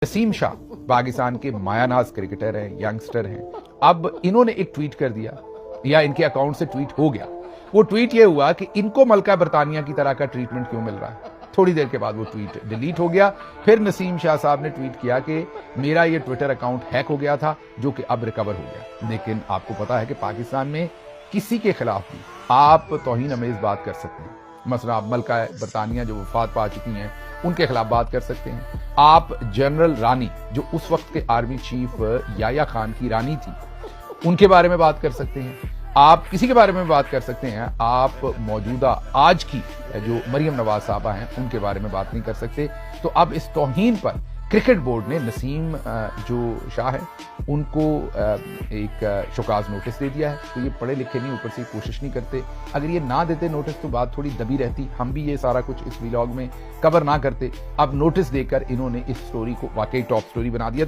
नसीम शाह पाकिस्तान के मायानाज क्रिकेटर हैं, यंगस्टर हैं। अब इन्होंने एक ट्वीट कर दिया या इनके अकाउंट से ट्वीट हो गया। वो ट्वीट ये हुआ कि इनको मलका बरतानिया की तरह का ट्रीटमेंट क्यों मिल रहा है। थोड़ी देर के बाद वो ट्वीट डिलीट हो गया। फिर नसीम शाह साहब ने ट्वीट किया कि मेरा ये ट्विटर अकाउंट हैक हो गया था, जो कि अब रिकवर हो गया। लेकिन आपको पता है कि पाकिस्तान में किसी के खिलाफ भी आप तौहीन अमेज बात कर सकते हैं। मसला आप मलका बरतानिया जो वफात पा चुकी हैं उनके खिलाफ बात कर सकते हैं। आप जनरल रानी जो उस वक्त के आर्मी चीफ याया खान की रानी थी उनके बारे में बात कर सकते हैं। आप किसी के बारे में बात कर सकते हैं। आप मौजूदा आज की जो मरियम नवाज साहबा हैं उनके बारे में बात नहीं कर सकते। तो अब इस तौहीन पर क्रिकेट बोर्ड ने नसीम जो शाह है उनको एक शोकाज नोटिस दे दिया है। तो ये पढ़े लिखे नहीं, ऊपर से कोशिश नहीं करते। अगर ये ना देते नोटिस तो बात थोड़ी दबी रहती, हम भी ये सारा कुछ इस व्लॉग में कवर ना करते। अब नोटिस देकर इन्होंने इस स्टोरी को वाकई टॉप स्टोरी बना दिया।